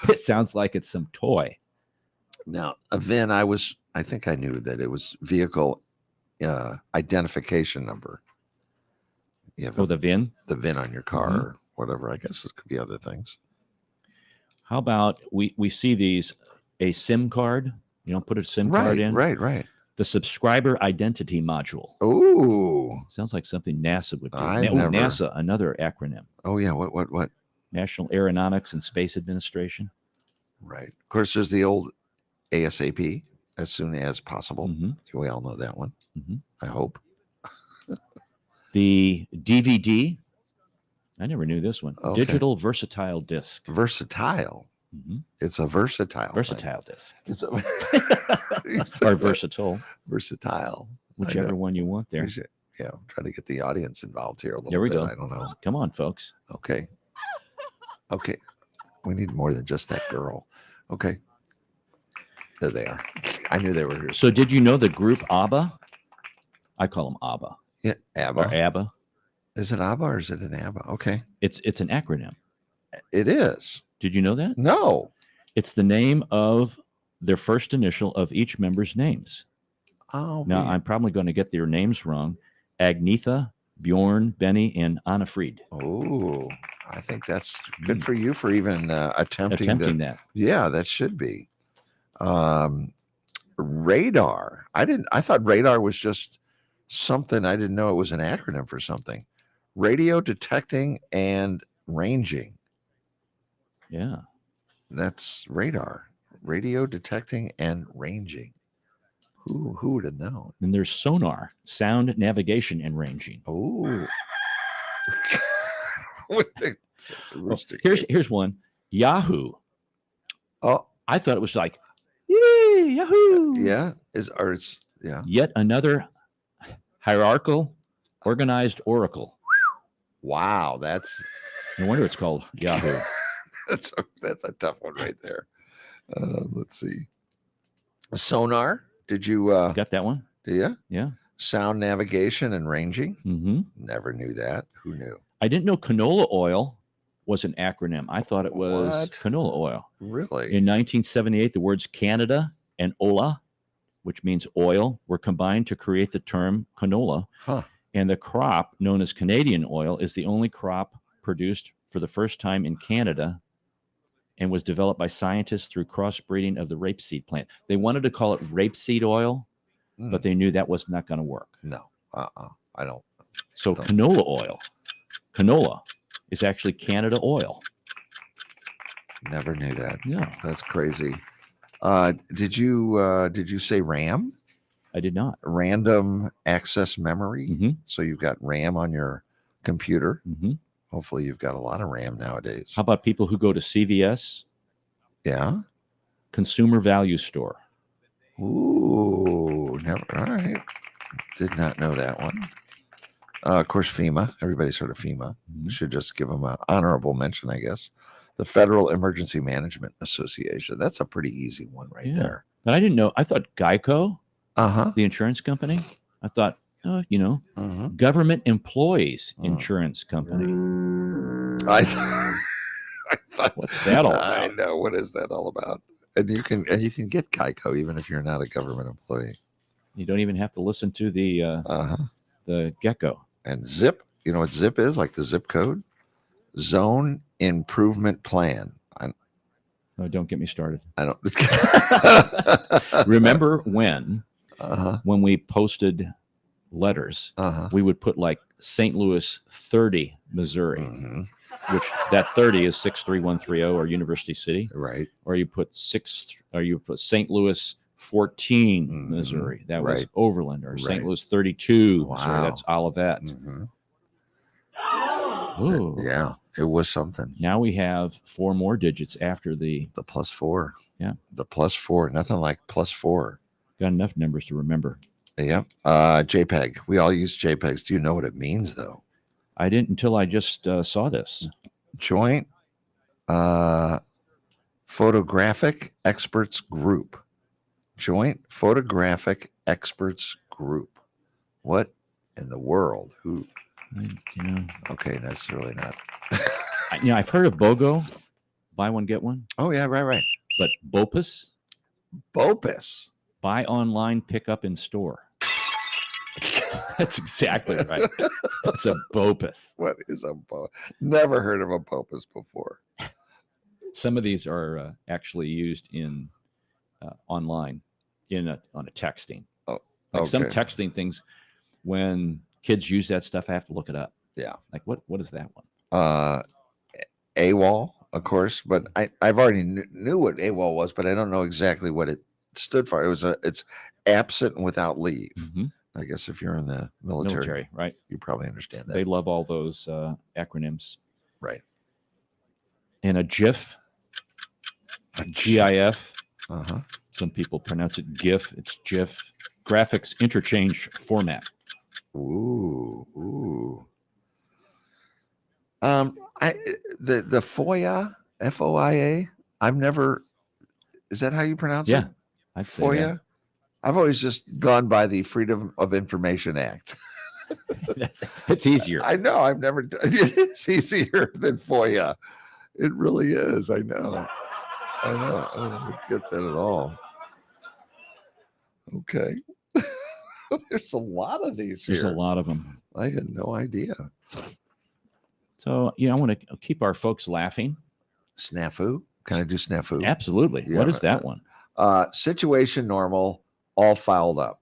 It sounds like it's some toy. Now, a VIN, I think I knew that it was vehicle identification number. You have Oh, the VIN. the VIN on your car Mhm. or whatever. I guess it could be other things. How about we see these, a SIM card, put a SIM card in. Right. The subscriber identity module. Oh, Sounds like something NASA would do. Never- NASA, another acronym. oh yeah. What? National Aeronautics and Space Administration. Right. Of course, there's the old ASAP, as soon as possible. hmm We all know that one. Mhm. I hope. The DVD. I never knew this one. Okay. Digital versatile disc. Versatile. Mhm. It's a versatile. thing. Versatile disc. It's a Or versatile, versatile. whichever know. one you want there. We should, try to get the audience involved here a little There we bit. go. I don't know. Come on, folks. Okay. Okay. We need more than just that girl. Okay. There they are. I knew they were here. So, did you know the group ABBA? I call them ABBA Yeah, or ABBA. ABBA. Is it ABBA or is it an ABBA? Okay. It's an acronym. It is. Did you know that? No. It's the name of their first initial of each member's names. Oh, Now, man. I'm probably going to get their names wrong. Agnetha, Bjorn, Benny, and Anna Fried. Oh, I think that's good for you for even attempting that. Yeah, that should be. Radar. I thought radar was just something. I didn't know it was an acronym for something. radio detecting and ranging. Yeah. That's radar. Radio detecting and ranging. Who would have known? Then there's sonar, sound navigation and ranging. Oh. What the Oh, rooster here's one. Yahoo. Oh, I thought it was like, yay, Yahoo. yeah. Yeah. Yet another hierarchical, organized oracle. Wow, that's No wonder it's called Yahoo. that's a tough one right there. Let's see. Sonar. Did you Got that one? do you? Yeah. Sound navigation and ranging? Mm-hmm. Never knew that. Who knew? I didn't know canola oil was an acronym. I thought it was What? canola oil. Really? In 1978, the words Canada and Ola, which means oil, were combined to create the term canola. Huh. And the crop known as Canadian oil is the only crop produced for the first time in Canada and was developed by scientists through crossbreeding of the rapeseed plant. They wanted to call it rapeseed oil, Mm, but they knew that was not going to work. no. I don't. So Don't. canola oil, canola is actually Canada oil. Never knew that. Yeah, That's crazy. Did you say RAM? I did not. Random access memory. Mm-hmm. So you've got RAM on your computer. Mm-hmm. Hopefully you've got a lot of RAM nowadays. How about people who go to CVS, Yeah. Consumer Value Store? Ooh, never. All right. Did not know that one. Of course, FEMA. Everybody's heard of FEMA. Mhm. Should just give them an honorable mention, I guess. The Federal Emergency Management Association. That's a pretty easy one right Yeah. there. But I didn't know. I thought Geico, Uh-huh. the insurance company, I thought, Mhm. government employees Mm. insurance company. I thought, What's that all I about? know. What is that all about? And you can get Geico even if you're not a government employee. You don't even have to listen to the Uh-huh. gecko. And ZIP, you know what ZIP is? Like the zip code? Zone Improvement Plan. Oh, don't get me started. I don't Remember when Uh-huh. we posted letters, Uh-huh. we would put like St. Louis 30, Missouri, Mhm. which that 30 is 63130 or University City, Right. or you put St. Louis 14, Mhm. Missouri. That was Right. Overland, or St. Right. Louis 32, Missouri. Wow. That's Olivet. Mhm. Ooh. Yeah, it was something. Now we have 4 more digits after the. The +4. Yeah. The +4. Nothing like +4. Got enough numbers to remember. Yeah. JPEG. We all use JPEGs. Do you know what it means though? I didn't until I just saw this. Joint Photographic Experts Group. Joint Photographic Experts Group. What in the world? Who? Okay, that's really not. I've heard of BOGO, buy one get one, Oh yeah, right. but BOPUS, Bopus. buy online, pick up in store. That's exactly right. It's a BOPUS. What is a Bopus? Never heard of a Bopus before. Some of these are actually used in online on a texting. Oh, like some okay. texting things. When kids use that stuff, I have to look it up. Yeah. Like what is that one? AWOL, of course, but I've already knew what AWOL was, but I don't know exactly what it stood for. It's absent and without leave. Mhm. I guess if you're in the military, Military, right? you probably understand that. They love all those acronyms. Right. And a GIF, GIF. Uh-huh. Some people pronounce it GIF. It's GIF, graphics interchange format. Ooh. The FOIA, FOIA. I've never. Is that how you pronounce Yeah, it? I'd say FOIA. I've always just gone by the Freedom of Information Act. that. It's easier. I know. I've never. It's easier than FOIA. It really is. I know. I don't get that at all. Okay. There's a lot of these There's here. a lot of them. I had no idea. So, I want to keep our folks laughing. Snafu. Can I do snafu? Absolutely. Yeah, What is that one? Situation normal, all fouled up.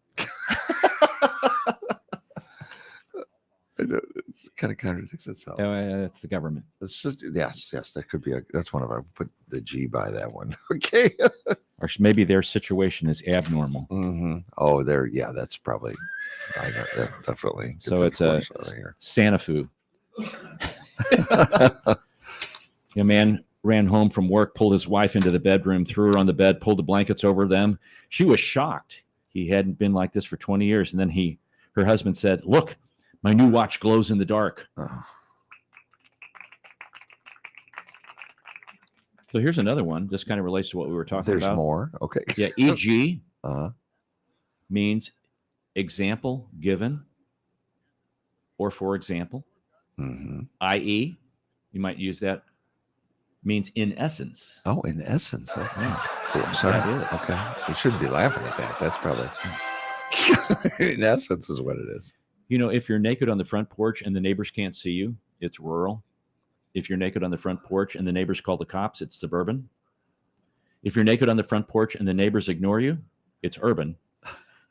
I know, it kind of contradicts itself. That's the government. Yes, that could be that's one of our put the G by that one. Okay. Or maybe their situation is abnormal. Oh, that's probably, I know that definitely. So it's a Santa Fu. A man ran home from work, pulled his wife into the bedroom, threw her on the bed, pulled the blankets over them. She was shocked. He hadn't been like this for 20 years. And then her husband said, "Look, my new watch glows in the dark." Oh. So here's another one. This kind of relates to what we were talking There's about. There's more. Okay. Yeah. E.g. Means example given, or for example. I.e., you might use that, means in essence. Oh, in essence. Okay. Yeah. Cool. I'm sorry. That is. Okay. We shouldn't be laughing at that. That's probably in essence is what it is. If you're naked on the front porch and the neighbors can't see you, it's rural. If you're naked on the front porch and the neighbors call the cops, it's suburban. If you're naked on the front porch and the neighbors ignore you, it's urban.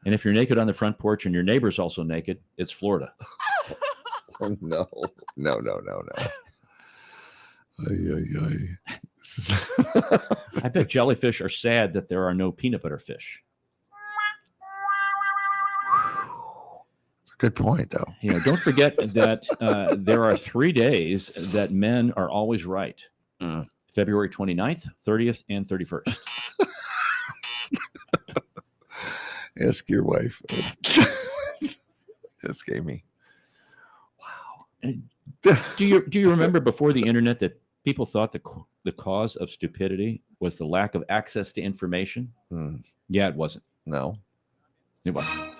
And if you're naked on the front porch and your neighbor's also naked, it's Florida. Oh, no. This is I bet jellyfish are sad that there are no peanut butter fish. It's a good point, though. Don't forget that there are 3 days that men are always right. February 29th, 30th, and 31st. Ask your wife. Ask Amy. Wow. Do you remember before the internet that people thought the cause of stupidity was the lack of access to information? Yeah, it wasn't. No, it wasn't.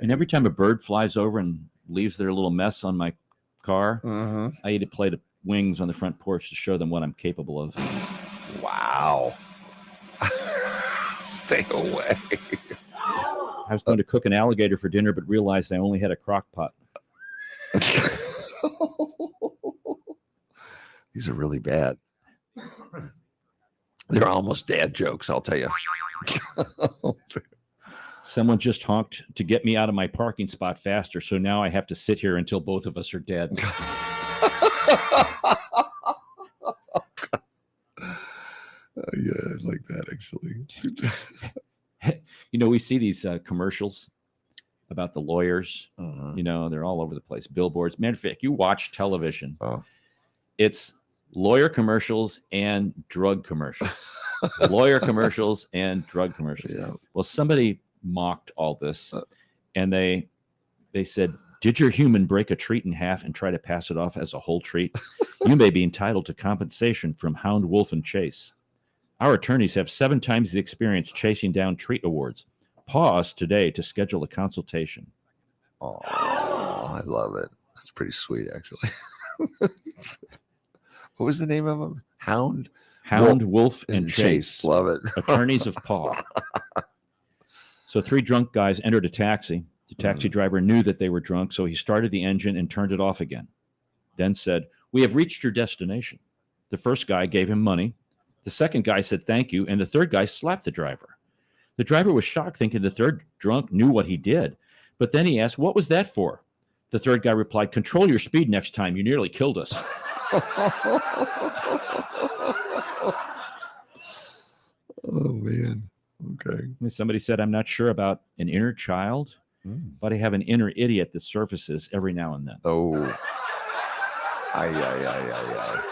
And every time a bird flies over and leaves their little mess on my car, I eat a plate of wings on the front porch to show them what I'm capable of. Wow. Stay away. I was going to cook an alligator for dinner, but realized I only had a crock pot. These are really bad. They're almost dad jokes, I'll tell you. Someone just honked to get me out of my parking spot faster, so now I have to sit here until both of us are dead. Yeah, I like that, actually. We see these commercials about the lawyers. They're all over the place. Billboards. Matter of fact, you watch television. It's lawyer commercials and drug commercials. Lawyer commercials and drug commercials. Yeah. Well, somebody mocked all this, and they said, "Did your human break a treat in half and try to pass it off as a whole treat? You may be entitled to compensation from Hound, Wolf, and Chase. Our attorneys have 7 times the experience chasing down treat awards. Pause today to schedule a consultation." Oh, I love it. That's pretty sweet, actually. What was the name of them? Hound, Wolf, and Chase. Love it. Attorneys of Paw. So 3 drunk guys entered a taxi. The taxi driver knew that they were drunk, so he started the engine and turned it off again. Then said, "We have reached your destination." The first guy gave him money. The second guy said thank you, and the third guy slapped the driver. The driver was shocked, thinking the third drunk knew what he did. But then he asked, "What was that for?" The third guy replied, "Control your speed next time. You nearly killed us." Oh, man. Okay. Somebody said, "I'm not sure about an inner child, but I have an inner idiot that surfaces every now and then." Oh. Aye.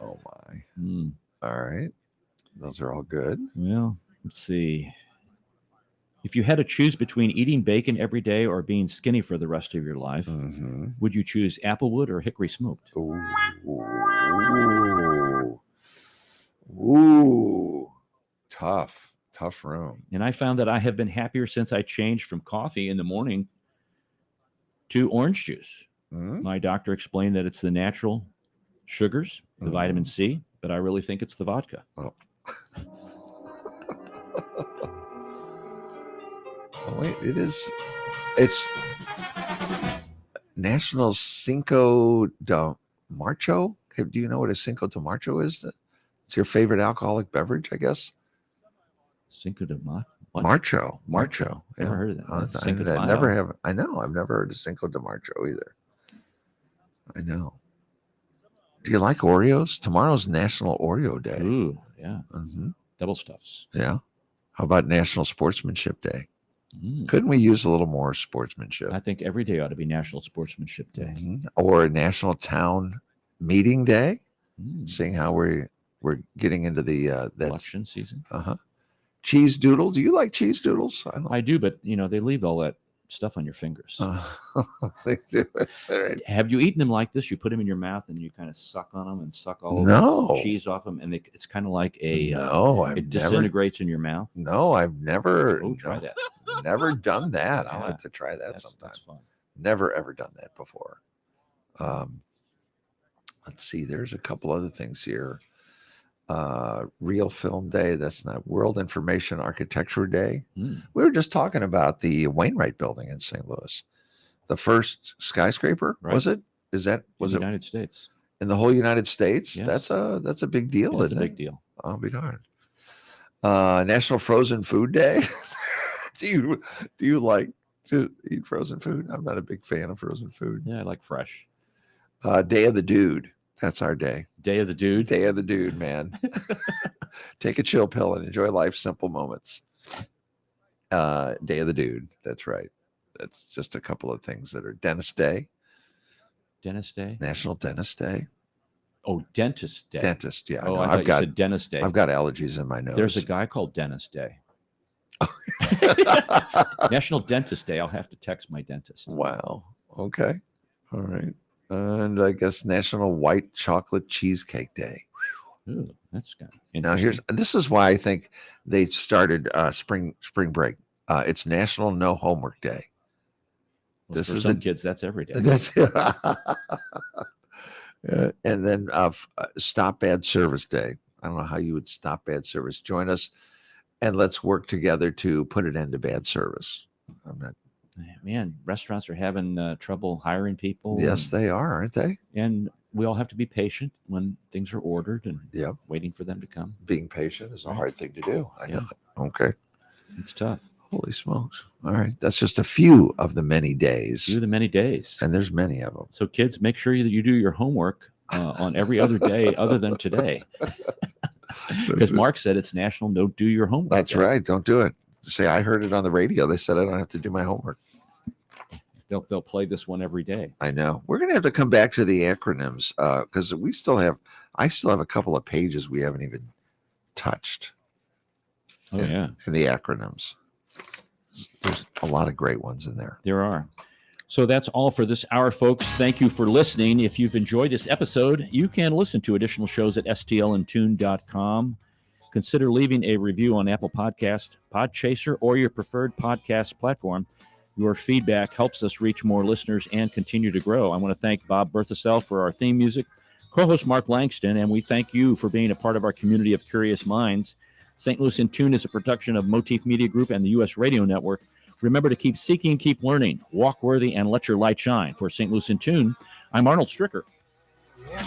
Oh, my. All right. Those are all good. Well, let's see. If you had to choose between eating bacon every day or being skinny for the rest of your life, would you choose Applewood or Hickory Smoked? Ooh. Tough room. And I found that I have been happier since I changed from coffee in the morning to orange juice. My doctor explained that it's the natural sugars, the vitamin C, but I really think it's the vodka. Oh. Oh, wait, it's National Cinco de Marcho. Do you know what a Cinco de Marcho is? It's your favorite alcoholic beverage, I guess. Cinco de Mayo. What? Marcho. Marcho. Never Yeah. heard of that. That's I Cinco de Mayo. never have. I know. I've never heard of Cinco de Marcho either. I know. Do you like Oreos? Tomorrow's National Oreo Day. Ooh, yeah. Hmm. Double stuffs. Yeah. How about National Sportsmanship Day? Mm. Couldn't we use a little more sportsmanship? I think every day ought to be National Sportsmanship Day. Mhm. Or National Town Meeting Day? Mm. Seeing how we're getting into the that's Election season. cheese doodle. Do you like cheese doodles? I don't. I do, but they leave all that stuff on your fingers. They do. That's all right. Have you eaten them like this? You put them in your mouth and you kind of suck on them and suck all the No, cheese off them, and it's kind of like a no. I've it never. disintegrates in your mouth. No, I've never. Oh, try that. Never done that. I'll Yeah, have to try that That's sometime. fun. Never ever done that before. Let's see. There's a couple other things here. Real Film Day. That's not World Information Architecture Day. Mm. We were just talking about the Wainwright Building in St. Louis, the first skyscraper. Right. Was it? Was In it the United States? in the whole United States? Yes. That's a big deal. It's a isn't big it? deal. I'll be darned. National Frozen Food Day. do you like to eat frozen food? I'm not a big fan of frozen food. Yeah, I like fresh. Day of the Dude. That's our day. Day of the Dude. Day of the Dude, man. Take a chill pill and enjoy life's simple moments. Day of the Dude. That's right. That's just a couple of things that are Dentist Day, Dentist Day. National Dentist Day. Oh, Dentist Day. Dentist, yeah. I Oh, know. I thought you said Dentist Day. I've got allergies in my nose. There's a guy called Dentist Day. National Dentist Day. I'll have to text my dentist. Wow. Okay. All right. And I guess National White Chocolate Cheesecake Day. Ooh, that's good. Now this is why I think they started spring break. It's National No Homework Day. This for is some kids. That's every day. That's and then Stop Bad Service Day. I don't know how you would stop bad service. Join us and let's work together to put an end to bad service. I'm not. Man, restaurants are having trouble hiring people. Yes, they are, aren't they? And we all have to be patient when things are ordered and Yep. waiting for them to come. Being patient is a Right. hard thing to do. I know. Yeah. Okay. It's tough. Holy smokes. All right. That's just a few of the many days. Do the many days. And there's many of them. So kids, make sure that you do your homework on every other day other than today. Because Mark said it's National Don't Do Your Homework That's Day. right. Don't do it. Say, I heard it on the radio. They said I don't have to do my homework. They'll play this one every day. I know. We're going to have to come back to the acronyms because I still have a couple of pages we haven't even touched Oh, yeah. in the acronyms. There's a lot of great ones in there. There are. So that's all for this hour, folks. Thank you for listening. If you've enjoyed this episode, you can listen to additional shows at stlandtune.com. Consider leaving a review on Apple Podcast, Podchaser, or your preferred podcast platform. Your feedback helps us reach more listeners and continue to grow. I want to thank Bob Berthasell for our theme music, co-host Mark Langston, and we thank you for being a part of our community of curious minds. St. Louis in Tune is a production of Motif Media Group and the U.S. Radio Network. Remember to keep seeking, keep learning, walk worthy, and let your light shine. For St. Louis in Tune, I'm Arnold Stricker. Yeah.